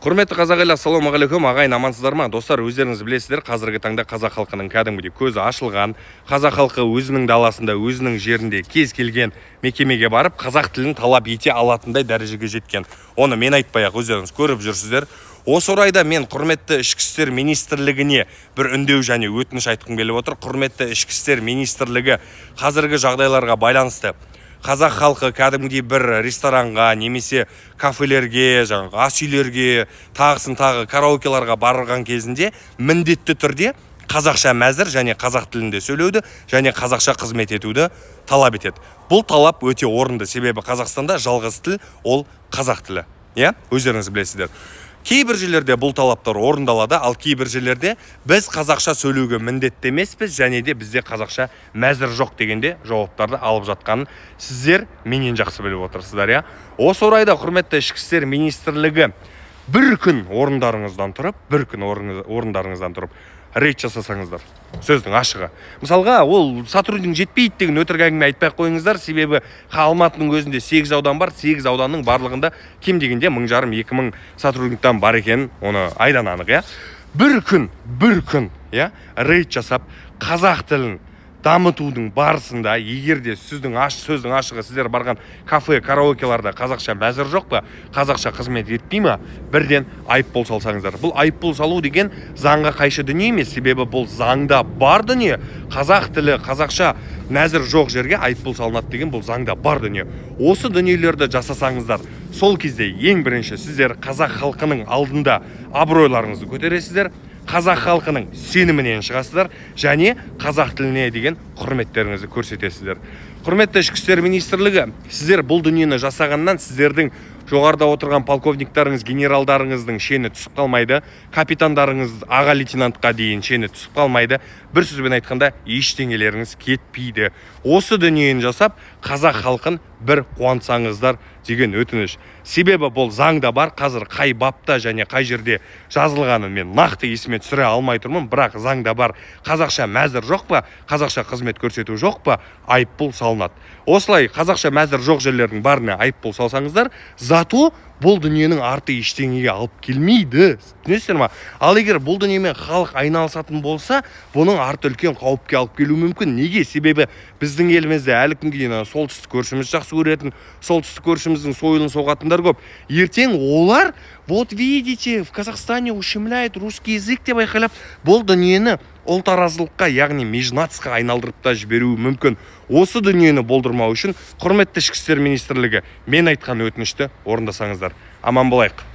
Құрметті қазақ елі, ассалаумағалейкум, ағайын, амансыздар ма? Достар, өздеріңіз білесіздер, қазіргі таңда қазақ халқының кәдімгідей көзі ашылған, қазақ халқы өзінің даласында, өзінің жерінде кез келген мекемеге барып, қазақ тілін талап ете алатындай дәрежеге жеткен. Оны мен айтпай-ақ өздеріңіз көріп жүрсіздер. Осы орайда мен құрметті ішкі істер министрлігіне бір үндеу және өтініш айтқым келіп отыр. Құрметті ішкі істер министрлігі қазіргі жағдайларға байланысты қазақ халқы кәдімгідей бір ресторанға немесе кафелерге, ас үйлерге, тағысын тағы караокеларға барған кезінде міндетті түрде қазақша мәзір және қазақ тілінде сөйлеуді және қазақша қызмет етуді талап етеді. Бұл талап өте орынды, себебі Қазақстанда жалғыз тіл ол қазақ тілі. Өздеріңіз білесіздер. Кейбір жерлерде бұл талаптар орындалады, ал кейбір жерлерде біз қазақша сөйлеуге міндетті емеспіз және де бізде қазақша мәзір жоқ дегенде жауаптарды алып жатқанын сіздер менен жақсы біліп отырсыздар. Осы орайда құрметті ішкі істер министрлігі бір күн орындарыңыздан тұрып рейд жасасаңыздар, сөздің ашығы. Мысалға, ол сотрудник жетпейді деген өтірік әңгіме айтпай қойыңыздар, себебі Алматының өзінде 8 аудан бар, 8 ауданның барлығында кем дегенде 1500-2000 сотрудниктан бар екен, оны айдан анық. Бір күн рейд жасап, қазақ тілін дамытудың барысында, егерде сөздің ашығы сіздер барған кафе, караокеларда қазақша мәзір жоқ па, қазақша қызмет етпей ма, бірден айыппұл салсаңыздар. Бұл айыппұл салу деген заңға қайшы дүние емес, себебі бұл заңда бар дүние. Қазақ тілі, қазақша мәзір жоқ жерге айыппұл салынады деген бұл заңда бар дүние. Осы дүниелерді жасасаңыздар, сол кезде ең бірінші сіздер қазақ халқының алдында абыройларыңызды көтересіздер, қазақ халқының сенімінен шығасыздар және қазақ тіліне деген құрметтеріңізді көрсетесіздер. Құрметті ішкі істер министрлігі, сіздер бұл дүниені жасағаннан сіздердің жоғарыда отырған полковниктарыңыз, генералдарыңыздың шені түсіп қалмайды, капитандарыңыз аға лейтенантқа дейін шені түсіп қалмайды. Бір сөзбен айтқанда, ештеңелеріңіз кетпейді. Осы дүниені жасап, қазақ халқын бір қуантсаңыздар деген өтініш. Себебі бұл заңда бар, қазір қай бапта және қай жерде жазылғанын мен нақты есіме түсіре алмай тұрмын, бірақ заңда бар. Қазақша мәзір жоқ па, қазақша қызмет көрсету жоқ па, айыппұл салынады. Осылай қазақша мәзір жоқ жерлердің барына айыппұл салсаңыздар, зато бұл дүниенің арты ештеңеге алып келмейді. Түсінесіздер ма? Ал егер бұл дүниемен халық айналысатын болса, бұның арты үлкен қауіпке алып келуі мүмкін. Неге? Себебі біздің елімізде әлі күнге дейін солтүстік көршіміз жақсы көретін, солтүстік көршіміздің сойылын соғатындар көп. Ертең олар, вот видите, в Казахстане ущемляет русский язык деп айқайлап, бұл дүниені ұлтараздылыққа, яғни межнацқа айналдырып та жіберуі мүмкін. Осы дүниені болдырмау үшін құрметті ішкі істер министрлігі мен айтқан өтінішті орындасаңыздар. Аман болайық.